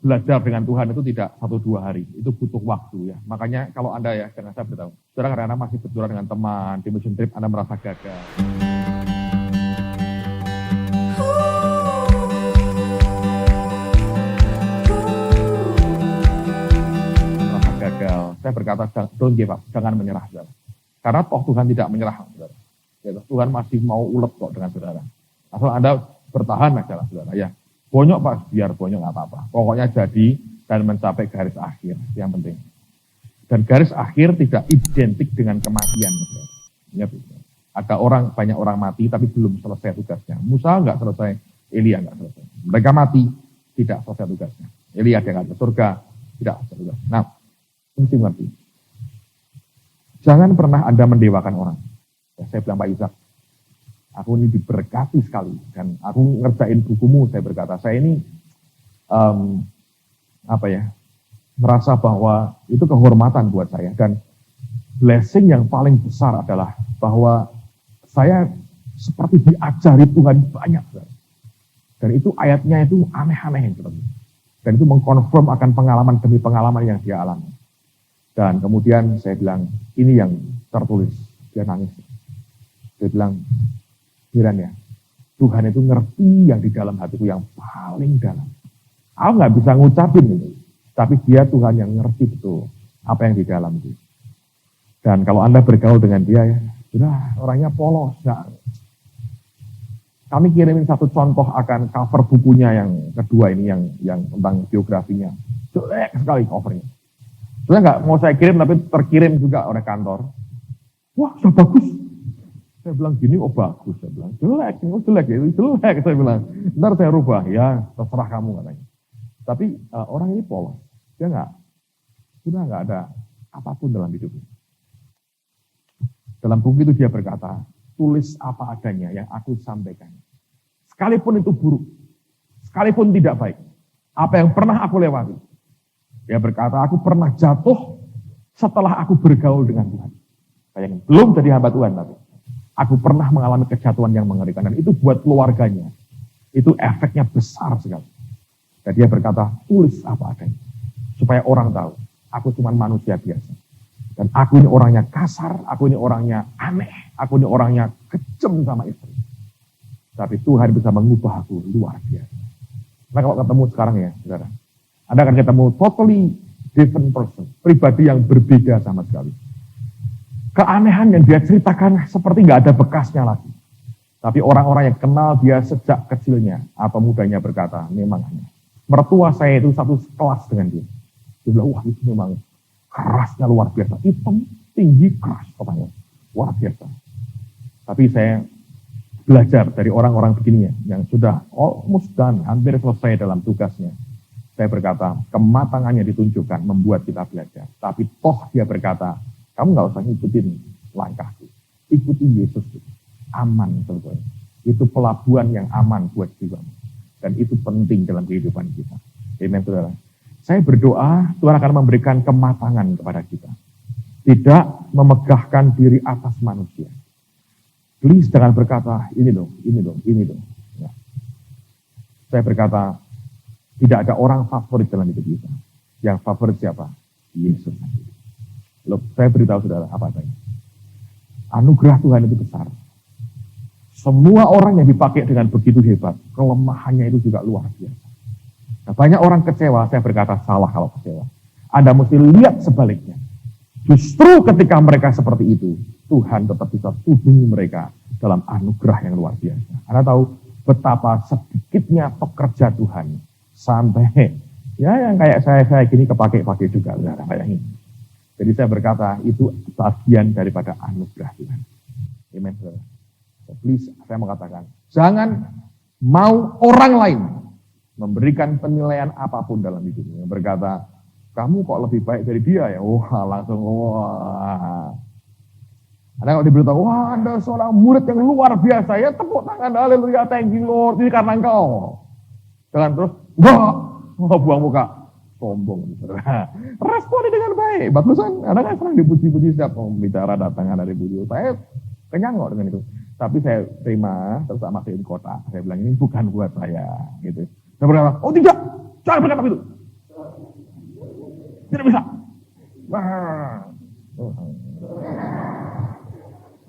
belajar dengan Tuhan itu tidak 1-2 hari, itu butuh waktu ya. Makanya kalau Anda ya, karena saya beritahu, saudara kadang-kadang masih berjuang dengan teman, di mission trip Anda merasa gagal. Merasa gagal, saya berkata, don't give up, jangan menyerah, saudara. Karena toh Tuhan tidak menyerah, saudara. Ya, Tuhan masih mau ulet kok dengan saudara. Asal Anda bertahan aja lah, saudara. Ya, bonyok Pak, biar bonyok nggak apa-apa. Pokoknya jadi dan mencapai garis akhir, yang penting. Dan garis akhir tidak identik dengan kematian. Saudara. Ingat, ada banyak orang mati tapi belum selesai tugasnya. Musa nggak selesai, Elia nggak selesai. Mereka mati, tidak selesai tugasnya. Elia dia nggak ke surga, tidak selesai tugasnya. Nah, mesti mengerti. Jangan pernah Anda mendewakan orang. Ya, saya bilang Pak Ishak, aku ini diberkati sekali dan aku ngerjain bukumu. Saya berkata, saya ini merasa bahwa itu kehormatan buat saya dan blessing yang paling besar adalah bahwa saya seperti diajari Tuhan banyak. Dan itu ayatnya itu aneh-aneh. Dan itu mengkonfirm akan pengalaman demi pengalaman yang dia alami. Dan kemudian saya bilang, ini yang tertulis. Dia nangis. Dia bilang, Miran ya, Tuhan itu ngerti yang di dalam hatiku yang paling dalam. Aku nggak bisa ngucapin itu, tapi dia Tuhan yang ngerti betul apa yang di dalam itu. Dan kalau Anda bergaul dengan dia ya, sudah orangnya polos. Gak. Kami kirimin satu contoh akan cover bukunya yang kedua ini yang tentang biografinya. Jelek sekali covernya. Sebenarnya nggak mau saya kirim tapi terkirim juga oleh kantor. Wah, sudah bagus. Saya bilang gini, oh bagus. Saya bilang jelek, jelek. Saya bilang, ntar saya rubah. Ya, terserah kamu katanya. Tapi orang ini polos. Dia sudah nggak ada apapun dalam hidupnya. Dalam buku itu dia berkata, tulis apa adanya yang aku sampaikan. Sekalipun itu buruk, sekalipun tidak baik. Apa yang pernah aku lewati. Dia berkata, aku pernah jatuh setelah aku bergaul dengan Tuhan. Bayangin, belum jadi hamba Tuhan tapi. Aku pernah mengalami kejatuhan yang mengerikan. Dan itu buat keluarganya. Itu efeknya besar sekali. Dan dia berkata, tulis apa adanya. Supaya orang tahu, aku cuma manusia biasa. Dan aku ini orangnya kasar, aku ini orangnya aneh, aku ini orangnya kejam sama istri. Tapi Tuhan bisa mengubah aku luar biasa. Nah kalau ketemu sekarang ya, saudara. Anda akan ketemu totally different person. Pribadi yang berbeda sama sekali. Keanehan yang dia ceritakan seperti nggak ada bekasnya lagi. Tapi orang-orang yang kenal dia sejak kecilnya atau mudanya berkata, memang aneh. Mertua saya itu satu kelas dengan dia. Dia bilang, wah itu memang kerasnya luar biasa. Hitam, tinggi, keras katanya. Luar biasa. Tapi saya belajar dari orang-orang begininya yang sudah almost done, hampir selesai dalam tugasnya. Saya berkata, kematangannya ditunjukkan membuat kita belajar. Tapi toh dia berkata, kamu nggak usah ngikutin langkahku. Ikuti Yesus. Aman sebetulnya. Itu pelabuhan yang aman buat jiwamu. Dan itu penting dalam kehidupan kita. Amen, saudara. Saya berdoa Tuhan akan memberikan kematangan kepada kita. Tidak memegahkan diri atas manusia. Please jangan berkata, ini dong. Ya. Saya berkata, tidak ada orang favorit dalam hidup kita. Yang favorit siapa? Yesus. Loh, saya beritahu saudara apa adanya. Anugerah Tuhan itu besar. Semua orang yang dipakai dengan begitu hebat, kelemahannya itu juga luar biasa. Nah, banyak orang kecewa, saya berkata salah kalau kecewa. Anda mesti lihat sebaliknya. Justru ketika mereka seperti itu, Tuhan tetap bisa tudungi mereka dalam anugerah yang luar biasa. Anda tahu betapa sedikitnya pekerja Tuhan sampai ya yang kayak saya gini kepake-pake juga, saudara, bayangin. Jadi saya berkata, itu bagian daripada anugerah Tuhan. Amen. So, please, saya mengatakan, jangan mau orang lain memberikan penilaian apapun dalam hidupnya. Berkata, kamu kok lebih baik dari dia ya? Wah, langsung, wah. Anda kalau diberitahu, wah Anda seorang murid yang luar biasa, ya tepuk tangan, haleluya, thank you Lord, ini karena engkau. Jangan terus, wah, buang muka. Sombong. Responi dengan baik. Bagusan, Anda kan senang dipuji-puji setiap pembicara datangan dari Budi. Saya kenyang kok dengan itu. Tapi saya terima, terus masukin kotak. Saya bilang, ini bukan buat saya. Gitu. Saya berkata, oh tidak, jangan berkata begitu.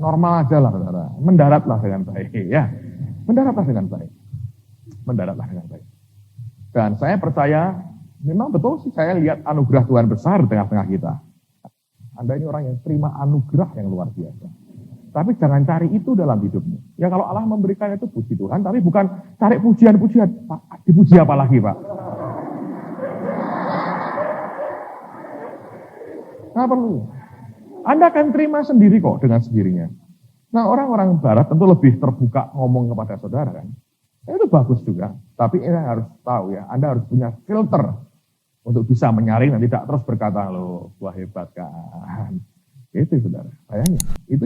Normal aja lah, saudara. Mendaratlah dengan baik, ya. Mendaratlah dengan baik. Mendaratlah dengan baik. Dan saya percaya, memang betul sih saya lihat anugerah Tuhan besar di tengah-tengah kita. Anda ini orang yang terima anugerah yang luar biasa. Tapi jangan cari itu dalam hidupmu. Ya kalau Allah memberikan itu puji Tuhan, tapi bukan cari pujian-pujian. Pak, dipuji apa lagi, Pak? Nggak perlu. Anda akan terima sendiri kok dengan sendirinya. Nah orang-orang barat tentu lebih terbuka ngomong kepada saudara kan. Itu bagus juga. Tapi Anda harus tahu ya, Anda harus punya filter untuk bisa menyaring dan tidak terus berkata, loh, gua hebat kan. Itu saudara, sayangnya. Itu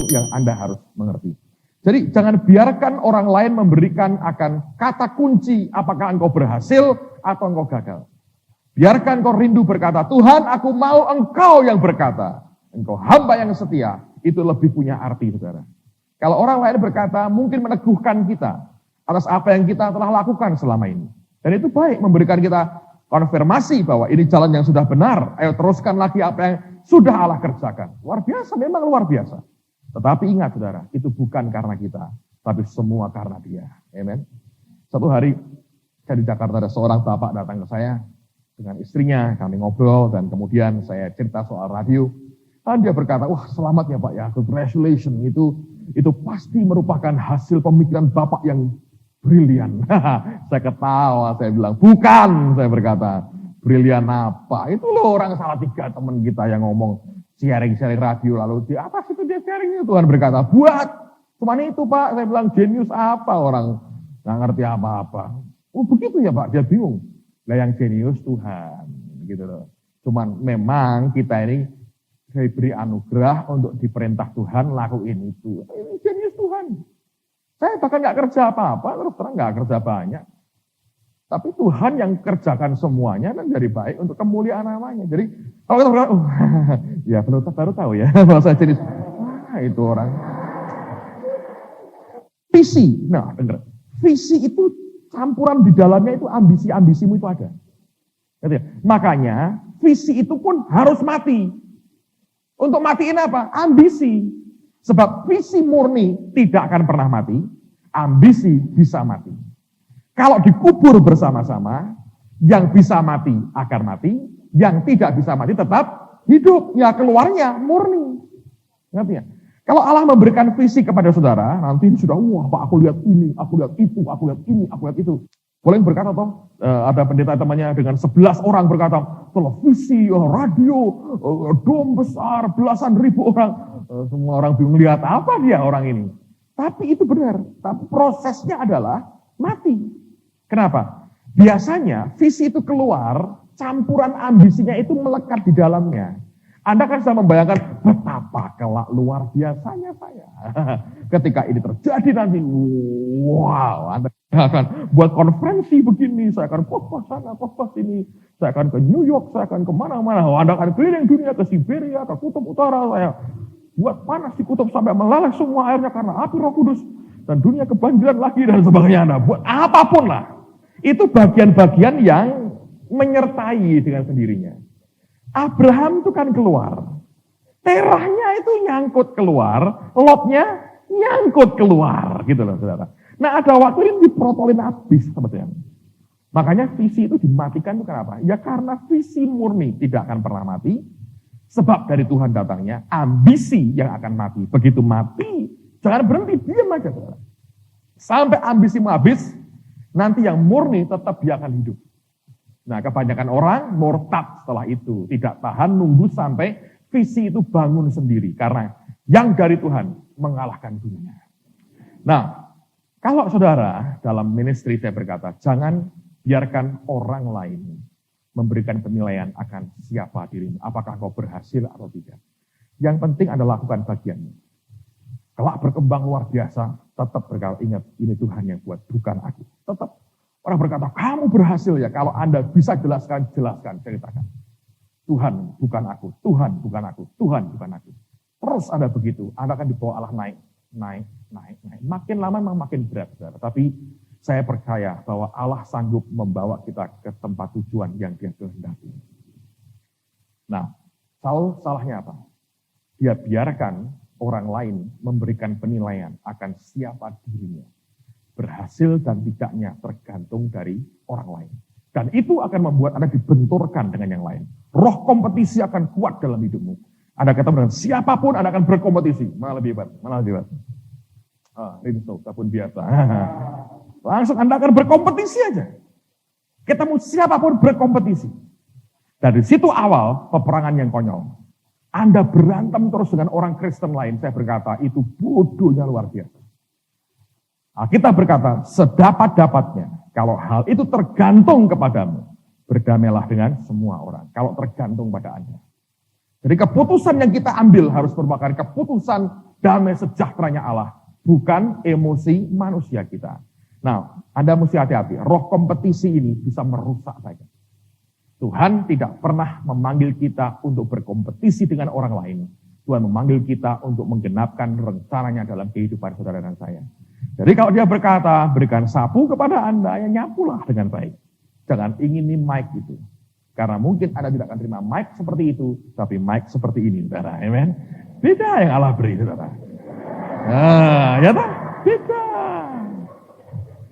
yang Anda harus mengerti. Jadi jangan biarkan orang lain memberikan akan kata kunci apakah engkau berhasil atau engkau gagal. Biarkan engkau rindu berkata, Tuhan aku mau engkau yang berkata. Engkau hamba yang setia, itu lebih punya arti saudara. Kalau orang lain berkata mungkin meneguhkan kita atas apa yang kita telah lakukan selama ini. Dan itu baik memberikan kita konfirmasi bahwa ini jalan yang sudah benar. Ayo teruskan lagi apa yang sudah Allah kerjakan. Luar biasa, memang luar biasa. Tetapi ingat saudara, itu bukan karena kita, tapi semua karena Dia. Amen. Satu hari, saya di Jakarta ada seorang bapak datang ke saya dengan istrinya, kami ngobrol dan kemudian saya cerita soal radio. Dan dia berkata, wah selamat ya Pak ya, congratulations, itu pasti merupakan hasil pemikiran Bapak yang brilian. Saya ketawa, saya bilang, bukan, saya berkata. Brilian apa? Itu loh orang salah tiga teman kita yang ngomong sharing radio lalu di atas itu dia sharing. Tuhan berkata, buat. Cuman itu Pak, saya bilang jenius apa orang nggak ngerti apa-apa. Oh begitu ya Pak, dia bingung. Lah yang jenius Tuhan, gitu loh. Cuman memang kita ini diberi anugerah untuk diperintah Tuhan lakuin itu. Ini jenius Tuhan. Saya bahkan nggak kerja apa-apa, terus terang nggak kerja banyak. Tapi Tuhan yang kerjakan semuanya dan dari baik untuk kemuliaan namanya. Jadi kalau kita berkata, ya baru tahu ya bahasa jenis. Itu orang. Visi, nah dengar. Visi itu campuran di dalamnya itu ambisi-ambisimu itu ada. Makanya visi itu pun harus mati. Untuk matiin apa? Ambisi. Sebab visi murni tidak akan pernah mati, ambisi bisa mati. Kalau dikubur bersama-sama, yang bisa mati akan mati, yang tidak bisa mati tetap hidup. Ya keluarnya murni. Ngerti ya? Kalau Allah memberikan visi kepada saudara, nanti sudah, wah Pak aku lihat ini, aku lihat itu, aku lihat ini, aku lihat itu. Boleh berkata toh, ada pendeta temannya dengan 11 orang berkata, televisi, radio, dom besar, belasan ribu orang. Semua orang bingung lihat apa dia orang ini. Tapi itu benar, tapi prosesnya adalah mati. Kenapa? Biasanya visi itu keluar, campuran ambisinya itu melekat di dalamnya. Anda kan bisa membayangkan betapa kelak luar biasanya saya. Ketika ini terjadi nanti, wow, Anda akan buat konferensi begini, saya akan khotbah sana, khotbah sini, saya akan ke New York, saya akan kemana-mana. Anda akan keliling dunia ke Siberia, ke Kutub Utara, saya buat panas di kutub sampai meleleh semua airnya karena api Roh Kudus. Dan dunia kebanjiran lagi dan sebagainya. Anda buat apapun lah. Itu bagian-bagian yang menyertai dengan sendirinya. Abraham itu kan keluar. Terahnya itu nyangkut keluar, Lotnya nyangkut keluar, gitu loh saudara. Nah ada waktu ini diprotolin habis sebetulnya. Makanya visi itu dimatikan itu kenapa? Ya karena visi murni tidak akan pernah mati, sebab dari Tuhan datangnya ambisi yang akan mati. Begitu mati, jangan berhenti, diam aja saudara. Sampai ambisimu habis, nanti yang murni tetap dia akan hidup. Nah kebanyakan orang murtad setelah itu. Tidak tahan nunggu sampai visi itu bangun sendiri. Karena yang dari Tuhan mengalahkan dunia. Nah kalau saudara dalam ministry saya berkata, jangan biarkan orang lain memberikan penilaian akan siapa dirimu. Apakah kau berhasil atau tidak. Yang penting adalah lakukan bagianmu. Kelak berkembang luar biasa, tetap berkata, ingat ini Tuhan yang buat, bukan aku. Tetap orang berkata, kamu berhasil ya. Kalau Anda bisa jelaskan, ceritakan. Tuhan bukan aku, Tuhan bukan aku, Tuhan bukan aku. Terus Anda begitu, Anda akan dibawa Allah naik. Makin lama memang makin berat. Saudara. Tapi saya percaya bahwa Allah sanggup membawa kita ke tempat tujuan yang Dia kehendaki. Nah, Saul salahnya apa? Dia biarkan orang lain memberikan penilaian akan siapa dirinya. Berhasil dan tidaknya tergantung dari orang lain. Dan itu akan membuat Anda dibenturkan dengan yang lain. Roh kompetisi akan kuat dalam hidupmu. Anda ketemu dengan siapapun Anda akan berkompetisi. Mana lebih hebat? Mana lebih hebat? Rinso, sabun biasa. Langsung Anda akan berkompetisi aja. Ketemu siapapun berkompetisi. Dari situ awal peperangan yang konyol. Anda berantem terus dengan orang Kristen lain. Saya berkata itu bodohnya luar biasa. Kita berkata, sedapat-dapatnya, kalau hal itu tergantung kepadamu, berdamailah dengan semua orang. Kalau tergantung pada Anda. Jadi keputusan yang kita ambil harus merupakan keputusan damai sejahteranya Allah, bukan emosi manusia kita. Nah, Anda mesti hati-hati, roh kompetisi ini bisa merusak saya. Tuhan tidak pernah memanggil kita untuk berkompetisi dengan orang lain. Tuhan memanggil kita untuk menggenapkan rencananya dalam kehidupan saudara dan saya. Jadi kalau dia berkata, berikan sapu kepada Anda, ya nyapulah dengan baik. Jangan ingini mic itu. Karena mungkin Anda tidak akan terima mic seperti itu, tapi mic seperti ini, saudara. Amen. Beda yang Allah beri, saudara. Ya tak? Beda.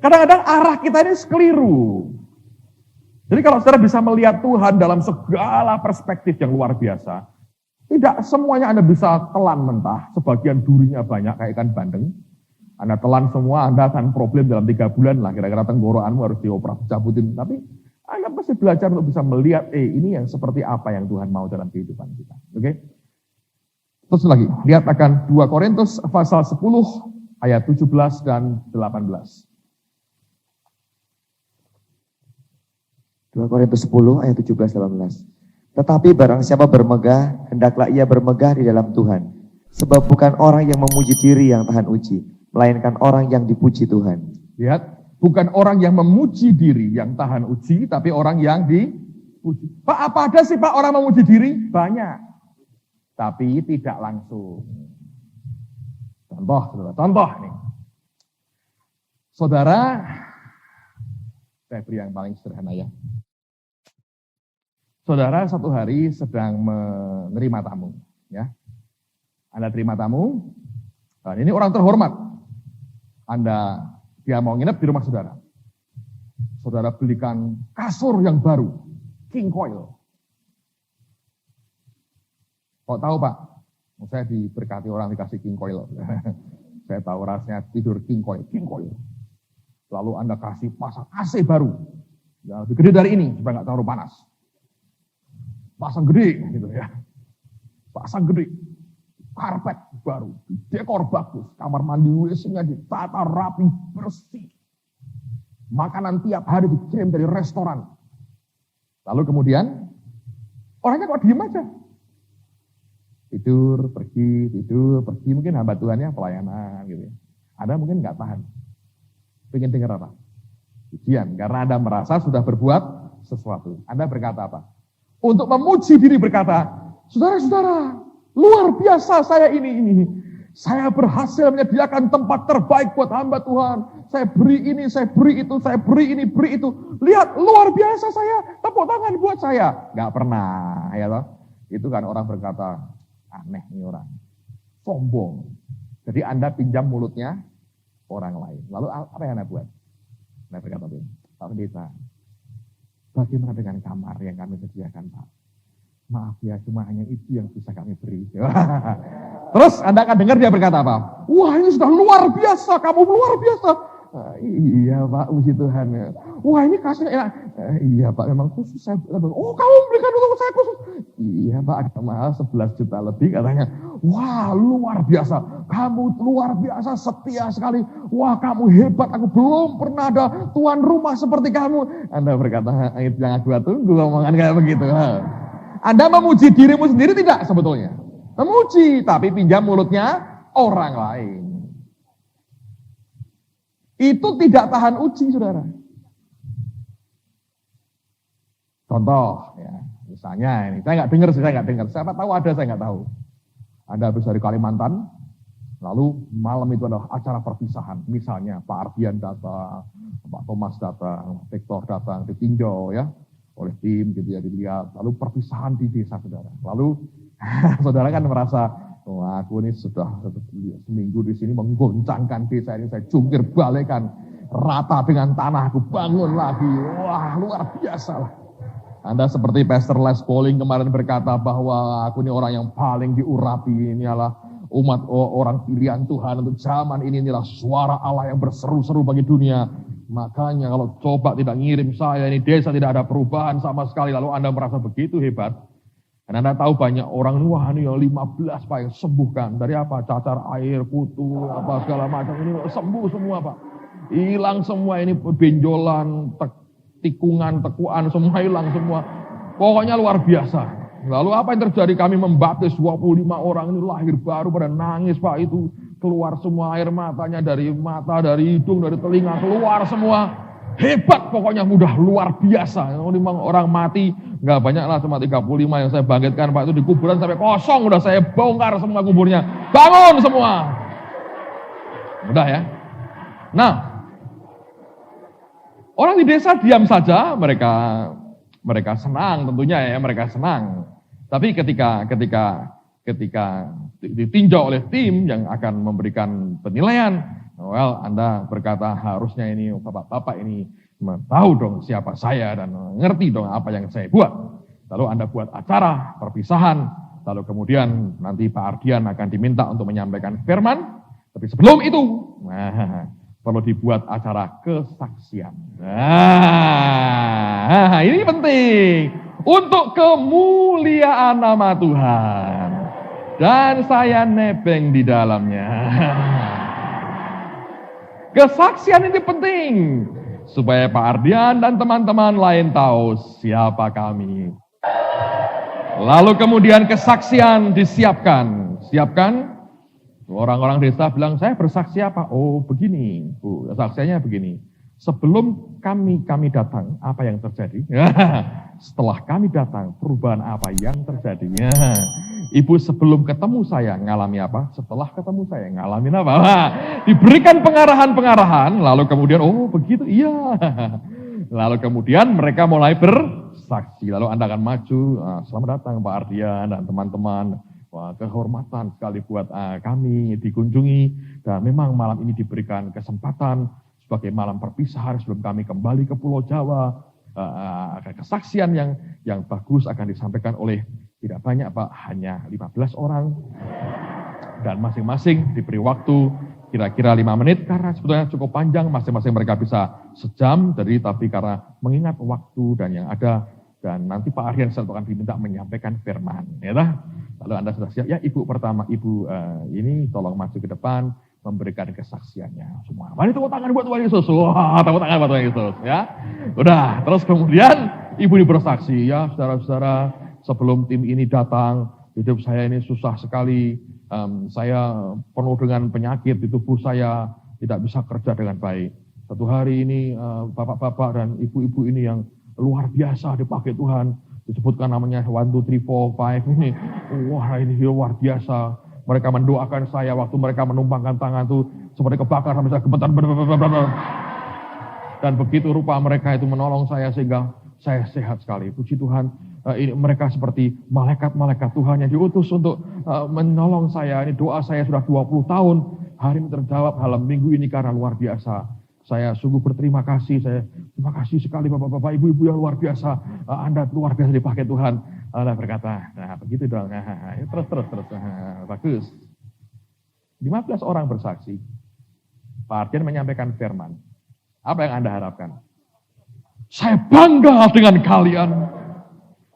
Kadang-kadang arah kita ini keliru. Jadi kalau saudara bisa melihat Tuhan dalam segala perspektif yang luar biasa, tidak semuanya Anda bisa telan mentah, sebagian durinya banyak kayak ikan bandeng. Anda telan semua, Anda akan problem dalam 3 bulan lah, kira-kira tenggorokanmu harus dioperasi, cabutin. Tapi Anda pasti belajar untuk bisa melihat, ini yang seperti apa yang Tuhan mau dalam kehidupan kita. Oke? Terus lagi, lihat akan 2 Korintus pasal 10 ayat 17 dan 18. 2 Korintus 10 ayat 17-18. Tetapi barang siapa bermegah, hendaklah ia bermegah di dalam Tuhan. Sebab bukan orang yang memuji diri yang tahan uji, melainkan orang yang dipuji Tuhan. Lihat, bukan orang yang memuji diri yang tahan uji, tapi orang yang dipuji. Pak, apa ada sih Pak orang memuji diri? Banyak. Tapi tidak langsung. Contoh nih. Saudara, saya beri yang paling sederhana ya. Saudara satu hari sedang menerima tamu. Ya. Anda terima tamu, dan ini orang terhormat. Dia mau nginep di rumah saudara. Saudara belikan kasur yang baru, king coil. Kok tahu Pak? Saya diberkati orang dikasih king coil. Saya tahu rasanya tidur king coil. Lalu Anda kasih pasang AC baru. Ya, lebih gede dari ini, supaya nggak terlalu panas. Pasang gede, gitu ya. Pasang gede. Karpet baru, dekor bagus, kamar mandi WC-nya ditata rapi, bersih. Makanan tiap hari dikirim dari restoran. Lalu kemudian, orangnya kok diem aja. Tidur, pergi, mungkin hamba Tuhannya pelayanan gitu ya. Anda mungkin nggak tahan. Pengen dengar apa? Pujian, karena Anda merasa sudah berbuat sesuatu. Anda berkata apa? Untuk memuji diri berkata, saudara-saudara, luar biasa saya ini. Saya berhasil menyediakan tempat terbaik buat hamba Tuhan. Saya beri ini, saya beri itu, saya beri ini, beri itu. Lihat, luar biasa saya. Tepuk tangan buat saya. Gak pernah, ya toh. Itu kan orang berkata, aneh nih orang. Sombong. Jadi Anda pinjam mulutnya orang lain. Lalu apa yang Anda buat? Anda berkata, Pak Pendeta, bagaimana dengan kamar yang kami sediakan, Pak? Maaf ya, cuma hanya itu yang bisa kami beri. Terus Anda akan dengar dia berkata apa? Wah, ini sudah luar biasa, kamu luar biasa. Iya Pak, puji Tuhan. Wah, ini kasih enak. Iya Pak, memang khusus saya. Oh, kamu berikan untuk saya khusus. Iya Pak, ada mahal 11 juta lebih katanya. Wah, luar biasa. Kamu luar biasa, setia sekali. Wah, kamu hebat. Aku belum pernah ada tuan rumah seperti kamu. Anda berkata, itu yang aku tunggu omongan kayak begitu. Anda memuji dirimu sendiri tidak sebetulnya? Memuji, tapi pinjam mulutnya orang lain. Itu tidak tahan uji, saudara. Contoh, ya, misalnya ini, saya nggak dengar. Siapa tahu ada, saya nggak tahu. Anda habis dari Kalimantan, lalu malam itu adalah acara perpisahan. Misalnya Pak Ardian datang, Pak Thomas datang, Victor datang, ditinjau ya oleh tim gitu ya, dilihat. Lalu perpisahan di desa, saudara. Lalu Saudara kan merasa, wah aku ini sudah seminggu di sini menggoncangkan desa ini, saya jungkir balikan rata dengan tanah, aku bangun lagi. Wah, luar biasa lah. Anda seperti Pastor Les Pauling kemarin berkata bahwa aku ini orang yang paling diurapi, ini adalah umat orang pilihan Tuhan untuk zaman ini, inilah suara Allah yang berseru-seru bagi dunia. Makanya kalau coba tidak ngirim saya, ini desa tidak ada perubahan sama sekali, lalu Anda merasa begitu hebat. Dan Anda tahu banyak orang, wah ini 15 Pak yang sembuhkan. Dari apa? Cacar air, kutu, apa segala macam, ini sembuh semua Pak. Hilang semua ini benjolan, tikungan, tekuan, semua hilang semua. Pokoknya luar biasa. Lalu apa yang terjadi? Kami membaptis 25 orang ini lahir baru pada nangis Pak, itu keluar semua air matanya dari mata, dari hidung, dari telinga, keluar semua. Hebat pokoknya, mudah luar biasa. Memang orang mati nggak banyak lah, cuma 35 yang saya bangkitkan Pak, itu di kuburan sampai kosong, udah saya bongkar semua kuburnya. Bangun semua. Mudah ya. Nah, orang di desa diam saja, mereka senang tentunya ya, mereka senang. Tapi ketika ditinjau oleh tim yang akan memberikan penilaian, well, Anda berkata harusnya ini bapak-bapak ini tahu dong siapa saya dan ngerti dong apa yang saya buat. Lalu Anda buat acara perpisahan, lalu kemudian nanti Pak Ardian akan diminta untuk menyampaikan firman. Tapi sebelum itu, perlu dibuat acara kesaksian. Nah, ini penting untuk kemuliaan nama Tuhan. Dan saya nebeng di dalamnya. Kesaksian ini penting supaya Pak Ardian dan teman-teman lain tahu siapa kami. Lalu kemudian kesaksian disiapkan. Siapkan. Orang-orang desa bilang, saya bersaksi apa? Oh begini, Bu, kesaksiannya begini. Sebelum kami datang, apa yang terjadi? Setelah kami datang, perubahan apa yang terjadi? Ibu sebelum ketemu saya ngalami apa? Setelah ketemu saya ngalamin apa? Diberikan pengarahan-pengarahan, lalu kemudian, oh begitu, iya. Lalu kemudian mereka mulai bersaksi. Lalu Anda akan maju, selamat datang Pak Ardian dan teman-teman. Wah, kehormatan sekali buat kami dikunjungi, dan memang malam ini diberikan kesempatan sebagai malam perpisahan sebelum kami kembali ke Pulau Jawa. Kesaksian yang bagus akan disampaikan oleh tidak banyak Pak, hanya 15 orang, dan masing-masing diberi waktu kira-kira 5 menit, karena sebetulnya cukup panjang, masing-masing mereka bisa sejam, tapi karena mengingat waktu dan yang ada. Dan nanti Pak Ardian akan diminta menyampaikan firman, ya dah. Lalu Anda sudah siap, ya Ibu pertama, Ibu ini tolong maju ke depan, memberikan kesaksiannya semua. Mari tepuk tangan buat Tuhan Yesus, wah tepuk tangan buat Tuhan Yesus, ya. Udah, terus kemudian Ibu ini bersaksi, ya saudara-saudara, sebelum tim ini datang, hidup saya ini susah sekali, saya penuh dengan penyakit di tubuh saya, tidak bisa kerja dengan baik. Satu hari ini bapak-bapak dan ibu-ibu ini yang luar biasa dipakai Tuhan, disebutkan namanya 1, 2, 3, 4, 5 ini, wah ini luar biasa. Mereka mendoakan saya waktu mereka menumpangkan tangan itu seperti kebakar sampai saya gemetar. Dan begitu rupa mereka itu menolong saya sehingga saya sehat sekali. Puji Tuhan, ini mereka seperti malaikat-malaikat Tuhan yang diutus untuk menolong saya. Ini doa saya sudah 20 tahun, hari ini terjawab dalam minggu ini karena luar biasa. Saya sungguh berterima kasih, terima kasih sekali bapak-bapak, ibu-ibu yang luar biasa, Anda luar biasa dipakai Tuhan. Allah berkata, nah begitu dong, terus, bagus. 15 orang bersaksi, Pak Ardian menyampaikan firman. Apa yang Anda harapkan? Saya bangga dengan kalian,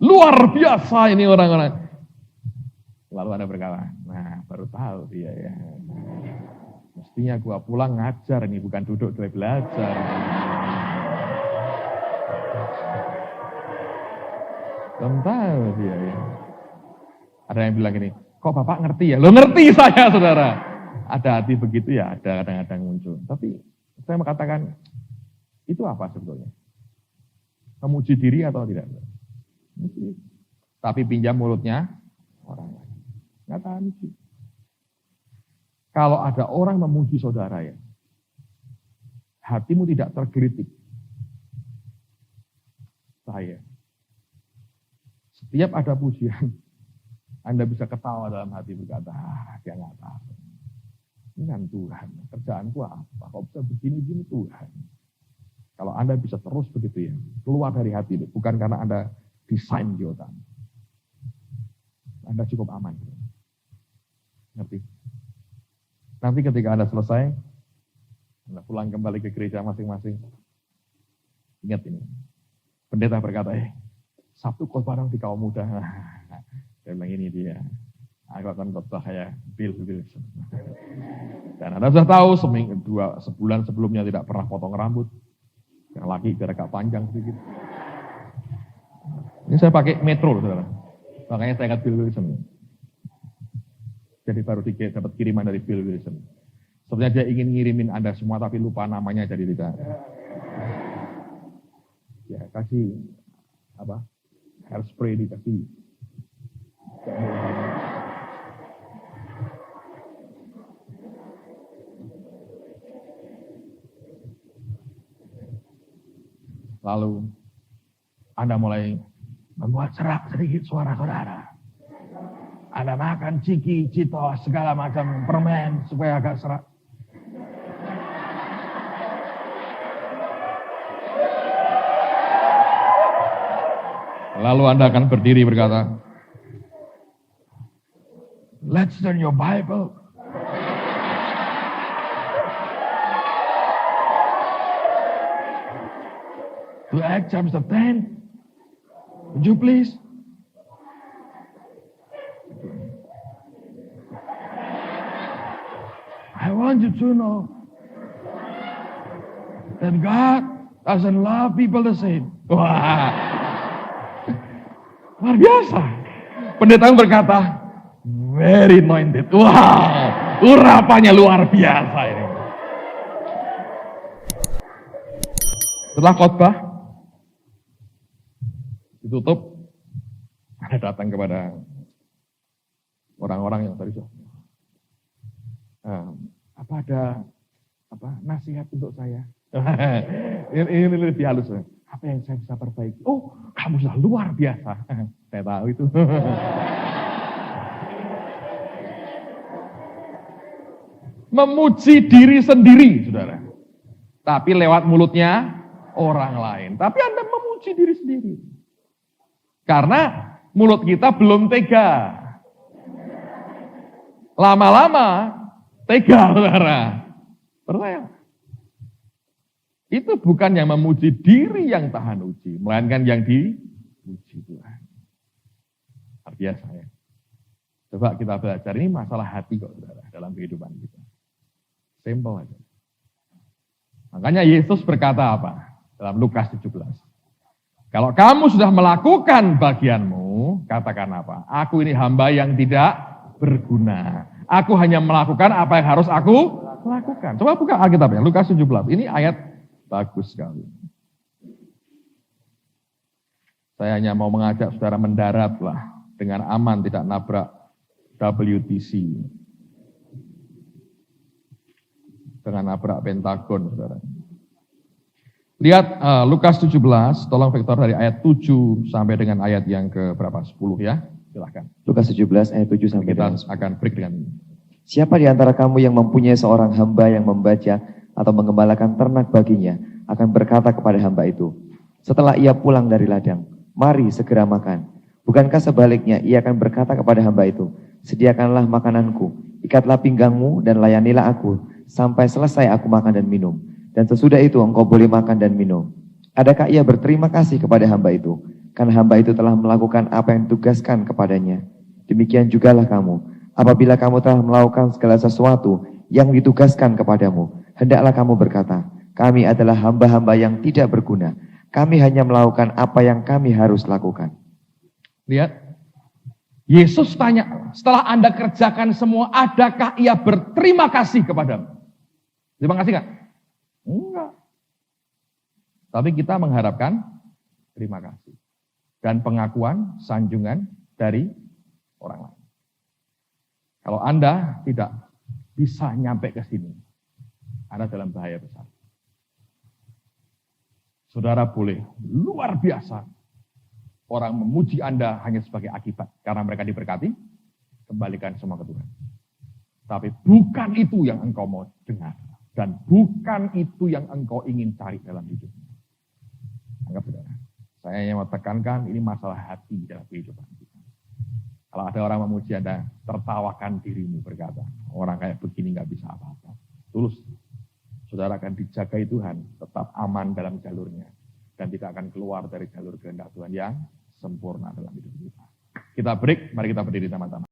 luar biasa ini orang-orang. Lalu Anda berkata, nah baru tahu dia ya. Mestinya gua pulang ngajar ini, bukan duduk belajar. Belum tahu dia ya. Ada yang bilang gini, kok Bapak ngerti ya? Lo ngerti saya saudara. Ada hati begitu ya, ada kadang-kadang muncul. Tapi saya mau katakan, itu apa sebetulnya? Memuji diri atau tidak? Tapi pinjam mulutnya orang lain. Nggak tahan sih. Kalau ada orang memuji saudara ya, hatimu tidak tergelitik. Saya, setiap ada pujian, Anda bisa ketawa dalam hati berkata, dia nggak tahu. Ini kan Tuhan, kerjaanku apa? Kok bisa begini-gini Tuhan? Kalau Anda bisa terus begitu ya, keluar dari hati itu, bukan karena Anda desain di otak. Anda cukup aman. Ngerti? Nanti ketika Anda selesai, Anda pulang kembali ke gereja masing-masing. Ingat ini, pendeta berkata, Sabtu khotbah dong di kaum muda. Saya bilang ini dia. Aku akan khotbah kayak Bill Wilson. Dan Anda sudah tahu sebulan sebelumnya tidak pernah potong rambut. Yang laki biar agak panjang sedikit. Ini saya pakai metro, saudara. Makanya saya ingat Bill Wilson. Jadi baru dapat kiriman dari Bill Wilson. Sebenarnya dia ingin ngirimin Anda semua tapi lupa namanya jadi tidak. Ya kasih hairspray dikasih. Lalu Anda mulai membuat serak sedikit suara saudara. Anda makan ciki, citos, segala macam permen supaya agak serak. Lalu Anda akan berdiri berkata, let's turn your Bible. To Acts chapter 10. Would you please? I want you to know that God doesn't love people the same. Wah, luar biasa. Pendeta berkata, very anointed. Wow, urapannya luar biasa ini. Setelah khotbah ditutup, ada datang kepada orang-orang yang tadi ada nasihat untuk saya? ini lebih halus. Apa yang saya bisa perbaiki? Oh, kamu sudah luar biasa. Saya tahu itu. Memuji diri sendiri, saudara. Tapi lewat mulutnya orang lain. Tapi Anda memuji diri sendiri. Karena mulut kita belum tega. Lama-lama tega, saudara. Percaya. Itu bukan yang memuji diri yang tahan uji, melainkan yang diuji Tuhan. Luar biasa ya. Coba kita belajar, ini masalah hati kok, saudara, dalam kehidupan kita. Simple aja. Makanya Yesus berkata apa? Dalam Lukas 17. Kalau kamu sudah melakukan bagianmu, katakan apa? Aku ini hamba yang tidak berguna. Aku hanya melakukan apa yang harus aku lakukan. Coba buka Alkitabnya, Lukas 17. Ini ayat bagus sekali. Saya hanya mau mengajak saudara mendaratlah dengan aman, tidak nabrak WTC. Dengan nabrak Pentagon, saudara. Lihat Lukas 17, tolong vektor dari ayat 7 sampai dengan ayat yang ke berapa? 10 ya, silahkan. Lukas 17 ayat 7 sampai kita dengan. akan break dengan ini. Siapa di antara kamu yang mempunyai seorang hamba yang membaca atau mengembalakan ternak baginya, akan berkata kepada hamba itu, setelah ia pulang dari ladang, mari segera makan. Bukankah sebaliknya ia akan berkata kepada hamba itu, sediakanlah makananku, ikatlah pinggangmu dan layanilah aku, sampai selesai aku makan dan minum. Dan sesudah itu engkau boleh makan dan minum. Adakah ia berterima kasih kepada hamba itu? Karena hamba itu telah melakukan apa yang ditugaskan kepadanya. Demikian jugalah kamu. Apabila kamu telah melakukan segala sesuatu yang ditugaskan kepadamu, hendaklah kamu berkata, kami adalah hamba-hamba yang tidak berguna. Kami hanya melakukan apa yang kami harus lakukan. Lihat, Yesus tanya, setelah Anda kerjakan semua, adakah ia berterima kasih kepadamu? Terima kasih enggak? Enggak. Tapi kita mengharapkan terima kasih. Dan pengakuan, sanjungan dari orang lain. Kalau Anda tidak bisa nyampe ke sini, Anda dalam bahaya besar. Saudara boleh luar biasa. Orang memuji Anda hanya sebagai akibat. Karena mereka diberkati. Kembalikan semua ke Tuhan. Tapi bukan itu yang engkau mau dengar. Dan bukan itu yang engkau ingin cari dalam hidupmu. Anggap saudara. Saya yang mau tekankan ini masalah hati dalam kehidupan kita. Kalau ada orang memuji Anda, tertawakan dirimu berkata, orang kayak begini gak bisa apa-apa. Tulus. Saudara akan dijagai Tuhan, tetap aman dalam jalurnya. Dan tidak akan keluar dari jalur kehendak Tuhan yang sempurna dalam hidup kita. Kita break, mari kita berdiri sama-sama.